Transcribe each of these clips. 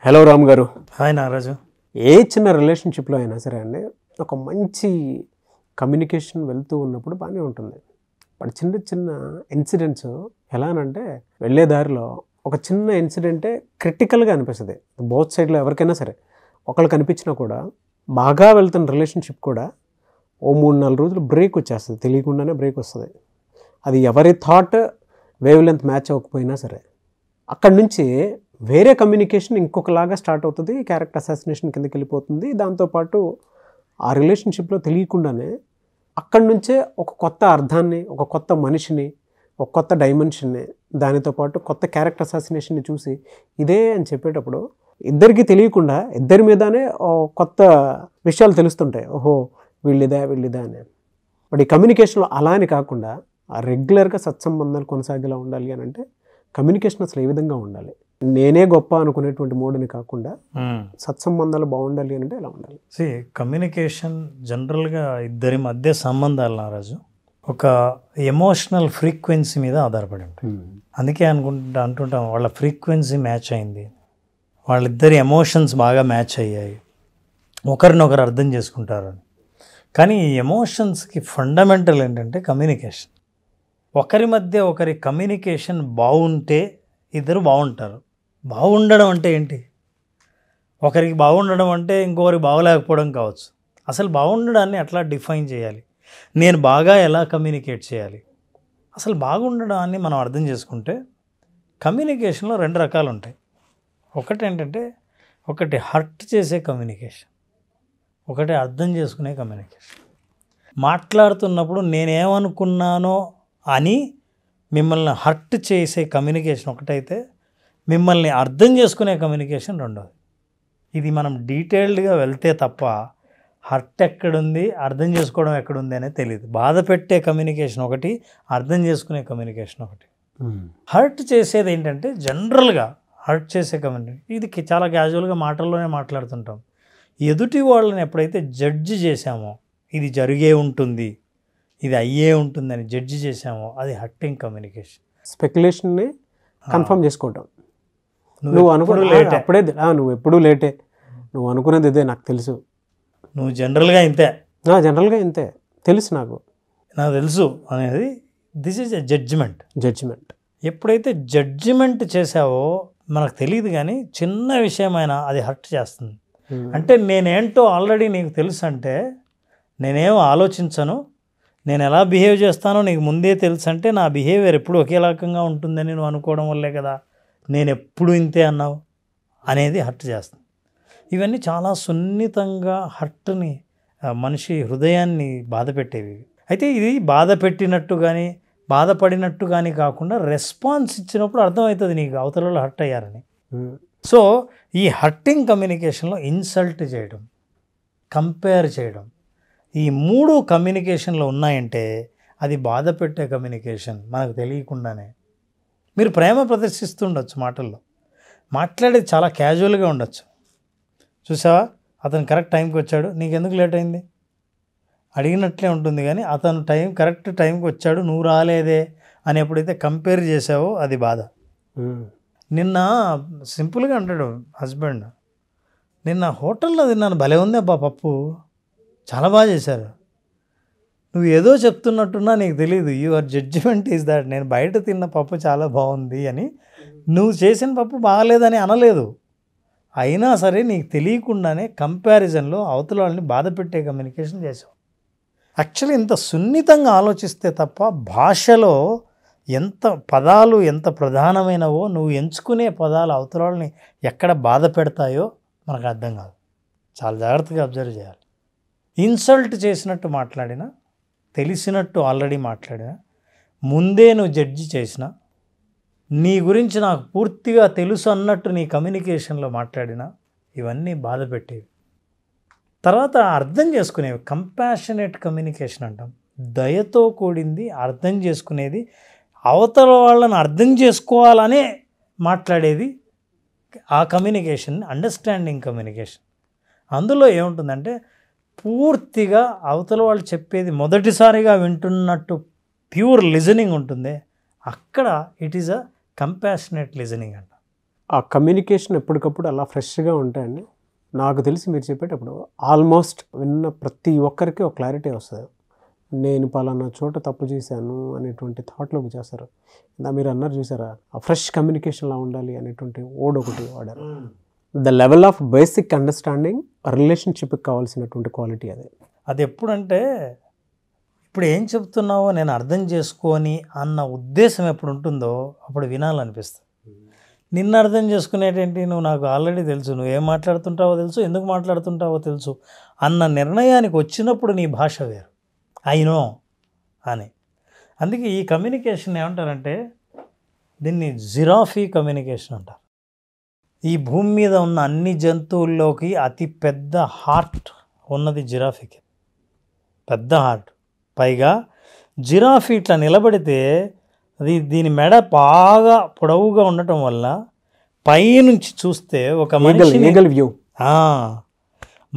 Hello Ram గారు. Hi Nagaraju. ఏ చిన్న రిలేషన్షిప్లో అయినా సరే అండి, ఒక మంచి కమ్యూనికేషన్ వెళ్తూ ఉన్నప్పుడు బాగానే ఉంటుంది. బట్ చిన్న చిన్న ఇన్సిడెంట్స్ ఎలానంటే, వెళ్ళే దారిలో ఒక చిన్న ఇన్సిడెంటే క్రిటికల్గా అనిపిస్తుంది బోత్ సైడ్లో ఎవరికైనా సరే. ఒకళ్ళు కనిపించినా కూడా బాగా వెళ్తున్న రిలేషన్షిప్ కూడా ఓ 3-4 రోజులు బ్రేక్ వచ్చేస్తుంది, తెలియకుండానే బ్రేక్ వస్తుంది. అది ఎవరి థాట్ వేవ్ లెంత్ మ్యాచ్ అవ్వకపోయినా సరే, అక్కడి నుంచి వేరే కమ్యూనికేషన్ ఇంకొకలాగా స్టార్ట్ అవుతుంది, క్యారెక్టర్ అసాసినేషన్ కిందకి వెళ్ళిపోతుంది. దాంతోపాటు ఆ రిలేషన్షిప్లో తెలియకుండానే అక్కడి నుంచే ఒక కొత్త అర్థాన్ని, ఒక కొత్త మనిషిని, ఒక కొత్త డైమెన్షన్ని, దానితో పాటు కొత్త క్యారెక్టర్ అసాసినేషన్ని చూసి ఇదే అని చెప్పేటప్పుడు ఇద్దరికి తెలియకుండా ఇద్దరి మీదనే కొత్త విషయాలు తెలుస్తుంటాయి. ఓహో వీళ్ళిదా అని. బట్ ఈ కమ్యూనికేషన్లో అలా అని కాకుండా రెగ్యులర్గా సత్సంబంధాలు కొనసాగేలా ఉండాలి అని అంటే కమ్యూనికేషన్ అసలు ఏ విధంగా ఉండాలి? నేనే గొప్ప అనుకునేటువంటి మోడ్ని కాకుండా సత్సంబంధాలు బాగుండాలి అంటే ఎలా ఉండాలి? కమ్యూనికేషన్ జనరల్గా ఇద్దరి మధ్య సంబంధాలు నారాజు ఒక ఎమోషనల్ ఫ్రీక్వెన్సీ మీద ఆధారపడి ఉంటుంది. అందుకే అంటుంటాం వాళ్ళ ఫ్రీక్వెన్సీ మ్యాచ్ అయింది, వాళ్ళిద్దరి ఎమోషన్స్ బాగా మ్యాచ్ అయ్యాయి, ఒకరినొకరు అర్థం చేసుకుంటారు అని. కానీ ఈ ఎమోషన్స్కి ఫండమెంటల్ ఏంటంటే కమ్యూనికేషన్. ఒకరి మధ్య ఒకరి కమ్యూనికేషన్ బాగుంటే ఇద్దరు బాగుంటారు. బాగుండడం అంటే ఏంటి? ఒకరికి బాగుండడం అంటే ఇంకొకరికి బాగలేకపోవడం కావచ్చు. అసలు బాగుండడాన్ని ఎట్లా డిఫైన్ చేయాలి, నేను బాగా ఎలా కమ్యూనికేట్ చేయాలి? అసలు బాగుండడాన్ని మనం అర్థం చేసుకుంటే కమ్యూనికేషన్లో 2 రకాలు ఉంటాయి. ఒకటి ఏంటంటే, ఒకటి హర్ట్ చేసే కమ్యూనికేషన్, ఒకటి అర్థం చేసుకునే కమ్యూనికేషన్. మాట్లాడుతున్నప్పుడు నేనేమనుకున్నానో అని మిమ్మల్ని హర్ట్ చేసే కమ్యూనికేషన్ ఒకటైతే, మిమ్మల్ని అర్థం చేసుకునే కమ్యూనికేషన్ రెండోది. ఇది మనం డీటెయిల్డ్గా వెళ్తే తప్ప హర్ట్ ఎక్కడుంది, అర్థం చేసుకోవడం ఎక్కడుంది అనేది తెలియదు. బాధ పెట్టే కమ్యూనికేషన్ ఒకటి, అర్థం చేసుకునే కమ్యూనికేషన్ ఒకటి. హర్ట్ చేసేది ఏంటంటే, జనరల్గా హర్ట్ చేసే కమ్యూనికేషన్ ఇది చాలా క్యాజువల్గా మాటల్లోనే మాట్లాడుతుంటాం. ఎదుటి వాళ్ళని ఎప్పుడైతే జడ్జి చేశామో, ఇది జరిగే ఉంటుంది, ఇది అయ్యే ఉంటుందని జడ్జి చేసామో, అది హర్టింగ్ కమ్యూనికేషన్. స్పెక్యులేషన్ని కన్ఫర్మ్ చేసుకోవటం. నువ్వు అనుకున్నది లేటే, అప్పుడే నువ్వు ఎప్పుడూ లేటే, నువ్వు అనుకున్నది ఇదే, నాకు తెలుసు, నువ్వు జనరల్గా ఇంతే తెలుసు, నాకు తెలుసు అనేది దిస్ ఈజ్ ఎ జడ్జిమెంట్. ఎప్పుడైతే జడ్జిమెంట్ చేసావో మనకు తెలియదు, కానీ చిన్న విషయమైనా అది హర్ట్ చేస్తుంది. అంటే నేనేంటో ఆల్రెడీ నీకు తెలుసు అంటే, నేనేం ఆలోచించను, నేను ఎలా బిహేవ్ చేస్తానో నీకు ముందే తెలుసు అంటే, నా బిహేవియర్ ఎప్పుడు ఒకే రకంగా ఉంటుందని నువ్వు అనుకోవడం వల్లే కదా నేను ఎప్పుడు ఇంతే అన్నావు అనేది హర్ట్ చేస్తుంది. ఇవన్నీ చాలా సున్నితంగా హర్ట్ని, మనిషి హృదయాన్ని బాధ పెట్టేవి. అయితే ఇది బాధ పెట్టినట్టు కానీ బాధపడినట్టు కానీ కాకుండా రెస్పాన్స్ ఇచ్చినప్పుడు అర్థమవుతుంది నీకు అవతల వాళ్ళు హర్ట్ అయ్యారని. సో ఈ హర్టింగ్ కమ్యూనికేషన్లో ఇన్సల్ట్ చేయడం, కంపేర్ చేయడం, ఈ 3 కమ్యూనికేషన్లో ఉన్నాయంటే అది బాధ పెట్టే కమ్యూనికేషన్. మనకు తెలియకుండానే మీరు ప్రేమ ప్రదర్శిస్తుండొచ్చు, మాట్లాడేది చాలా క్యాజువల్గా ఉండొచ్చు. చూసావా, అతను కరెక్ట్ టైంకి వచ్చాడు, నీకెందుకు లేట్ అయింది అడిగినట్లే ఉంటుంది. కానీ అతను కరెక్ట్ టైంకి వచ్చాడు, నువ్వు రాలేదే అని ఎప్పుడైతే కంపేర్ చేసావో అది బాధ. నిన్న సింపుల్గా అంటాడు హస్బెండ్, నిన్న హోటల్లో తిన్నాను, భలే ఉంది అబ్బా పప్పు, చాలా బాగా చేశారు. నువ్వు ఏదో చెప్తున్నట్టున్నా నీకు తెలియదు, యువర్ జడ్జిమెంట్ ఈజ్ దాట్ నేను బయట తిన్న పప్పు చాలా బాగుంది అని, నువ్వు చేసిన పప్పు బాగలేదని అనలేదు. అయినా సరే నీకు తెలియకుండానే కంపారిజన్లో అవతల వాళ్ళని బాధ పెట్టే కమ్యూనికేషన్ చేసావు. యాక్చువల్లీ ఇంత సున్నితంగా ఆలోచిస్తే తప్ప భాషలో పదాలు ఎంత ప్రధానమైనవో, నువ్వు ఎంచుకునే పదాలు అవతల వాళ్ళని ఎక్కడ బాధ పెడతాయో మనకు అర్థం కాదు. చాలా జాగ్రత్తగా అబ్జర్వ్ చేయాలి. ఇన్సల్ట్ చేసినట్టు మాట్లాడినా, తెలిసినట్టు ఆల్రెడీ మాట్లాడినా, ముందే నువ్వు జడ్జి చేసినా, నీ గురించి నాకు పూర్తిగా తెలుసు అన్నట్టు నీ కమ్యూనికేషన్లో మాట్లాడినా, ఇవన్నీ బాధ పెట్టేవి. తర్వాత అర్థం చేసుకునేవి, కంపాషనేట్ కమ్యూనికేషన్ అంటాం. దయతో కూడింది, అర్థం చేసుకునేది, అవతల వాళ్ళని అర్థం చేసుకోవాలనే మాట్లాడేది ఆ కమ్యూనికేషన్, అండర్స్టాండింగ్ కమ్యూనికేషన్. అందులో ఏముంటుందంటే, పూర్తిగా అవతల వాళ్ళు చెప్పేది మొదటిసారిగా వింటున్నట్టు ప్యూర్ లిజనింగ్ ఉంటుంది. అక్కడ it is a compassionate listening అంట. ఆ కమ్యూనికేషన్ ఎప్పటికప్పుడు అలా ఫ్రెష్గా ఉంటాయండి. నాకు తెలిసి మీరు చెప్పేటప్పుడు ఆల్మోస్ట్ విన్న ప్రతి ఒక్కరికి ఒక క్లారిటీ వస్తుంది. నేను పలానా చోట తప్పు చేశాను అనేటువంటి థాట్లోకి చేస్తారు. మీరు అన్నారు చూసారా, ఆ ఫ్రెష్ కమ్యూనికేషన్లా ఉండాలి అనేటువంటి వర్డ్ ఒకటి వాడారు. The level of basic understanding రిలేషన్షిప్కి కావాల్సినటువంటి క్వాలిటీ అది. అది ఎప్పుడంటే ఇప్పుడు ఏం చెప్తున్నావో నేను అర్థం చేసుకొని అన్న ఉద్దేశం ఎప్పుడు ఉంటుందో అప్పుడు వినాలనిపిస్తుంది. నిన్ను అర్థం చేసుకునేటేంటి, నువ్వు నాకు ఆల్రెడీ తెలుసు, నువ్వేం మాట్లాడుతుంటావో తెలుసు, ఎందుకు మాట్లాడుతుంటావో తెలుసు అన్న నిర్ణయానికి వచ్చినప్పుడు నీ భాష వేరు, ఐ నో అని. అందుకే ఈ కమ్యూనికేషన్ ఏమంటారంటే దీన్ని జిరాఫీ కమ్యూనికేషన్ అంటారు. ఈ భూమి మీద ఉన్న అన్ని జంతువుల్లోకి అతి పెద్ద హార్ట్ ఉన్నది జిరాఫీకి, పెద్ద హార్ట్. పైగా జిరాఫీ ఇట్లా నిలబడితే దీని మెడ బాగా పొడవుగా ఉండటం వల్ల పైనుంచి చూస్తే ఒక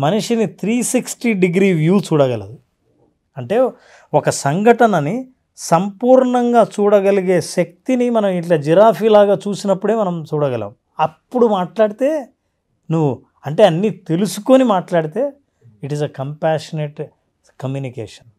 మనిషిని 360 డిగ్రీ వ్యూ చూడగలదు. అంటే ఒక సంఘటనని సంపూర్ణంగా చూడగలిగే శక్తిని మనం ఇట్లా జిరాఫీలాగా చూసినప్పుడే మనం చూడగలం. అప్పుడు మాట్లాడితే నువ్వు అంటే అన్నీ తెలుసుకొని మాట్లాడితే it is a compassionate communication.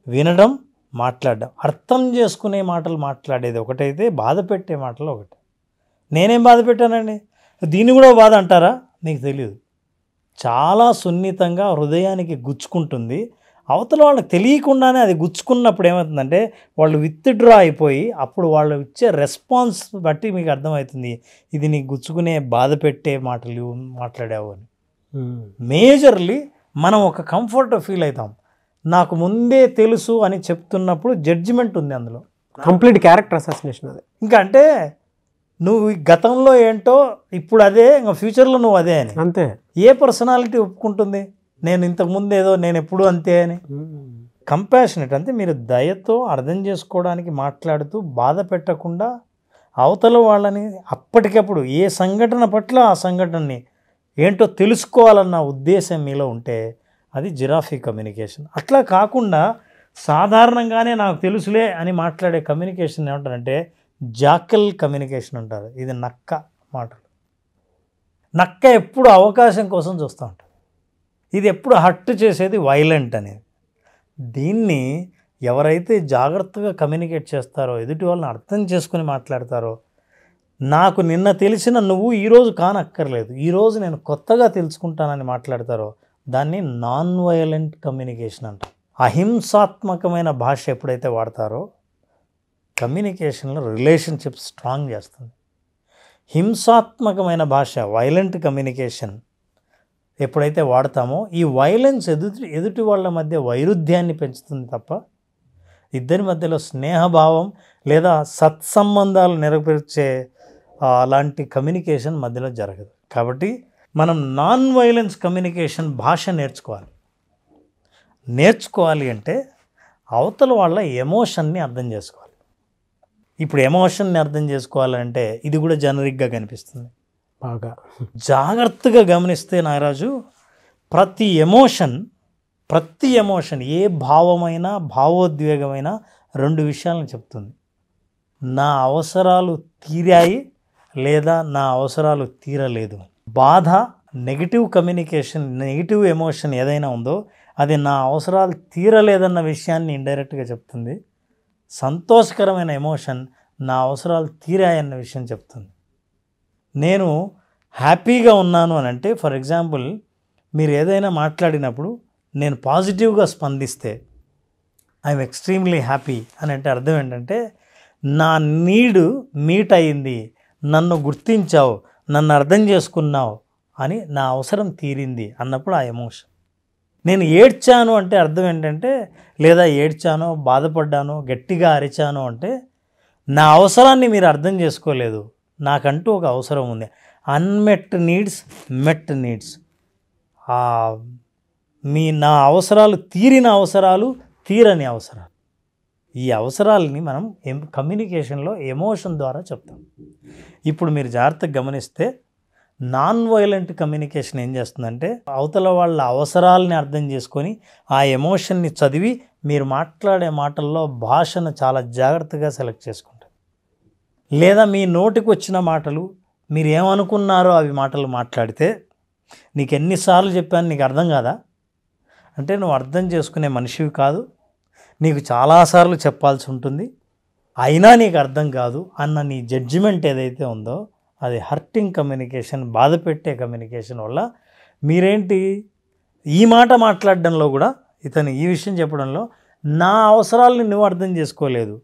వినడం, మాట్లాడడం, అర్థం చేసుకునే మాటలు మాట్లాడేది ఒకటైతే బాధ పెట్టే మాటలు ఒకటి. నేనేం బాధ పెట్టానండి, దీన్ని కూడా బాధ అంటారా? నీకు తెలియదు. చాలా సున్నితంగా హృదయానికి గుచ్చుకుంటుంది. అవతల వాళ్ళకి తెలియకుండానే అది గుచ్చుకున్నప్పుడు ఏమవుతుందంటే వాళ్ళు విత్డ్రా అయిపోయి అప్పుడు వాళ్ళు ఇచ్చే రెస్పాన్స్ బట్టి మీకు అర్థమవుతుంది ఇది నీకు గుచ్చుకునే బాధ పెట్టే మాటలు మాట్లాడావు అని. మేజర్లీ మనం ఒక కంఫర్ట్ ఫీల్ అవుతాం. నాకు ముందే తెలుసు అని చెప్తున్నప్పుడు జడ్జిమెంట్ ఉంది అందులో, కంప్లీట్ క్యారెక్టర్ అసాసినేషన్ అది. ఇంకా అంటే నువ్వు గతంలో ఏంటో ఇప్పుడు అదే, ఇంకా ఫ్యూచర్లో నువ్వు అదే అని. అంతే. ఏ పర్సనాలిటీ ఒప్పుకుంటుంది నేను ఇంతకుముందు ఏదో నేను ఎప్పుడు అంతే అని? కంపాషనేట్ అంటే మీరు దయతో అర్థం చేసుకోవడానికి మాట్లాడుతూ బాధ పెట్టకుండా అవతల వాళ్ళని అప్పటికప్పుడు ఏ సంఘటన పట్ల ఆ సంఘటనని ఏంటో తెలుసుకోవాలన్న ఉద్దేశం మీలో ఉంటే అది జిరాఫీ కమ్యూనికేషన్. అట్లా కాకుండా సాధారణంగానే నాకు తెలుసులే అని మాట్లాడే కమ్యూనికేషన్ ఏమంటారంటే జాకల్ కమ్యూనికేషన్ అంటారు. ఇది నక్క మాటలు. నక్క ఎప్పుడు అవకాశం కోసం చూస్తూ ఉంటుంది. ఇది ఎప్పుడు హర్ట్ చేసేది వైలెంట్ అనేది. దీన్ని ఎవరైతే జాగ్రత్తగా కమ్యూనికేట్ చేస్తారో, ఎదుటి వాళ్ళని అర్థం చేసుకుని మాట్లాడతారో, నాకు నిన్న తెలిసిన నువ్వు ఈరోజు కానక్కర్లేదు, ఈరోజు నేను కొత్తగా తెలుసుకుంటానని మాట్లాడతారో దాన్ని నాన్ వైలెంట్ కమ్యూనికేషన్ అంటారు. అహింసాత్మకమైన భాష ఎప్పుడైతే వాడతారో కమ్యూనికేషన్లో రిలేషన్షిప్ స్ట్రాంగ్ చేస్తుంది. హింసాత్మకమైన భాష, వైలెంట్ కమ్యూనికేషన్ ఎప్పుడైతే వాడతామో ఈ వైలెన్స్ ఎదుటి వాళ్ళ మధ్య వైరుధ్యాన్ని పెంచుతుంది తప్ప ఇద్దరి మధ్యలో స్నేహభావం లేదా సత్సంబంధాలు నెరవేర్చే అలాంటి కమ్యూనికేషన్ మధ్యలో జరగదు. కాబట్టి మనం నాన్ వైలెన్స్ కమ్యూనికేషన్ భాష నేర్చుకోవాలి అంటే అవతల వాళ్ళ ఎమోషన్ని అర్థం చేసుకోవాలి. ఇప్పుడు ఎమోషన్ని అర్థం చేసుకోవాలంటే ఇది కూడా జనరిక్గా కనిపిస్తుంది. బాగా జాగ్రత్తగా గమనిస్తే నాగరాజు ప్రతి ఎమోషన్ ఏ భావమైనా భావోద్వేగమైనా రెండు విషయాలను చెప్తుంది. నా అవసరాలు తీరాయి లేదా నా అవసరాలు తీరలేదు. బాధ, నెగిటివ్ కమ్యూనికేషన్, నెగిటివ్ ఎమోషన్ ఏదైనా ఉందో అది నా అవసరాలు తీరలేదన్న విషయాన్ని ఇండైరెక్ట్గా చెప్తుంది. సంతోషకరమైన ఎమోషన్ నా అవసరాలు తీరాయన్న విషయం చెప్తుంది. నేను హ్యాపీగా ఉన్నాను అని అంటే, ఫర్ ఎగ్జాంపుల్ మీరు ఏదైనా మాట్లాడినప్పుడు నేను పాజిటివ్గా స్పందిస్తే ఐఎమ్ ఎక్స్ట్రీమ్లీ హ్యాపీ అని అంటే అర్థం ఏంటంటే నా నీడ్ మీట్ అయింది, నన్ను గుర్తించావు, నన్ను అర్థం చేసుకున్నావు అని నా అవసరం తీరింది అన్నప్పుడు ఆ ఎమోషన్. నేను ఏడ్చాను అంటే అర్థం ఏంటంటే, లేదా ఏడ్చానో బాధపడ్డానో గట్టిగా అరిచాను అంటే నా అవసరాన్ని మీరు అర్థం చేసుకోలేదు, నాకంటూ ఒక అవసరం ఉంది. అన్మెట్ నీడ్స్, మెట్ నీడ్స్. నా అవసరాలు తీరిన అవసరాలు, తీరని అవసరాలు. ఈ అవసరాలని మనం కమ్యూనికేషన్లో ఎమోషన్ ద్వారా చెప్తాం. ఇప్పుడు మీరు జాగ్రత్తగా గమనిస్తే నాన్ వైలెంట్ కమ్యూనికేషన్ ఏం చేస్తుందంటే అవతల వాళ్ళ అవసరాలని అర్థం చేసుకొని ఆ ఎమోషన్ని చదివి మీరు మాట్లాడే మాటల్లో భాషను చాలా జాగ్రత్తగా సెలెక్ట్ చేసుకుంటారు. లేదా మీ నోటికి వచ్చిన మాటలు, మీరు ఏమనుకున్నారో అవి మాటలు మాట్లాడితే నీకు ఎన్నిసార్లు చెప్పాను నీకు అర్థం కాదా అంటే నువ్వు అర్థం చేసుకునే మనిషివి కాదు, నీకు చాలాసార్లు చెప్పాల్సి ఉంటుంది, అయినా నీకు అర్థం కాదు అన్న నీ జడ్జిమెంట్ ఏదైతే ఉందో అది హర్టింగ్ కమ్యూనికేషన్, బాధ పెట్టే కమ్యూనికేషన్ వల్ల మీరేంటి ఈ మాట మాట్లాడడంలో కూడా ఇతను ఈ విషయం చెప్పడంలో నా అవసరాలని నువ్వు అర్థం చేసుకోలేదు,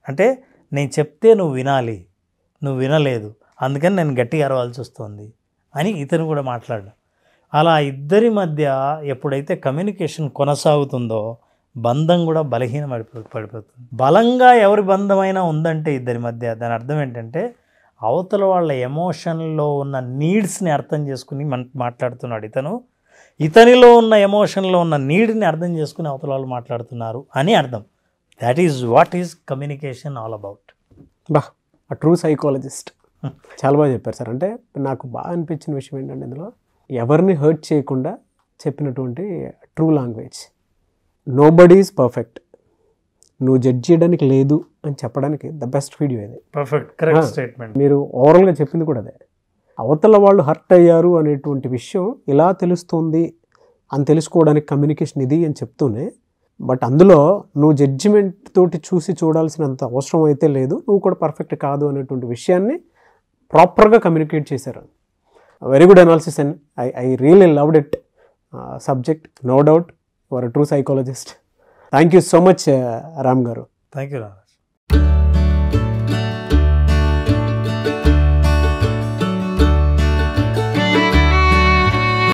అంటే నేను చెప్తే నువ్వు వినాలి, నువ్వు వినలేదు, అందుకని నేను గట్టిగా అరవాల్సి వస్తుంది అని ఇతను కూడా మాట్లాడడం. అలా ఇద్దరి మధ్య ఎప్పుడైతే కమ్యూనికేషన్ కొనసాగుతుందో బంధం కూడా పడిపోతుంది. బలంగా ఎవరి బంధమైనా ఉందంటే ఇద్దరి మధ్య దాని అర్థం ఏంటంటే అవతల వాళ్ళ ఎమోషన్లో ఉన్న నీడ్స్ని అర్థం చేసుకుని మాట్లాడుతున్నాడు ఇతను, ఇతనిలో ఉన్న ఎమోషన్లో ఉన్న నీడ్ని అర్థం చేసుకుని అవతల వాళ్ళు మాట్లాడుతున్నారు అని అర్థం. That is what is communication all about. బా, ఆ ట్రూ సైకాలజిస్ట్ చాలా బాగా చెప్పారు సార్. అంటే నాకు బాగా అనిపించిన విషయం ఏంటంటే ఇందులో ఎవరిని హర్ట్ చేయకుండా చెప్పినటువంటి true language. Nobody is perfect, నువ్వు జడ్జ్ చేయడానికి లేదు అని చెప్పడానికి ద బెస్ట్ వీడియో ఇది. Perfect, correct statement. మీరు ఓవరాల్గా చెప్పింది కూడా అదే. అవతల వాళ్ళు హర్ట్ అయ్యారు అనేటువంటి విషయం ఇలా తెలుస్తుంది అని తెలుసుకోవడానికి కమ్యూనికేషన్ ఇది అని చెప్తూనే, బట్ అందులో నువ్వు జడ్జిమెంట్ తోటి చూడాల్సినంత అవసరం అయితే లేదు, నువ్వు కూడా పర్ఫెక్ట్ కాదు అనేటువంటి విషయాన్ని ప్రాపర్గా కమ్యూనికేట్ చేశారు. Very good analysis and I really loved it subject. No doubt you are a true psychologist. Thank you so much Ram గారు. Thank you.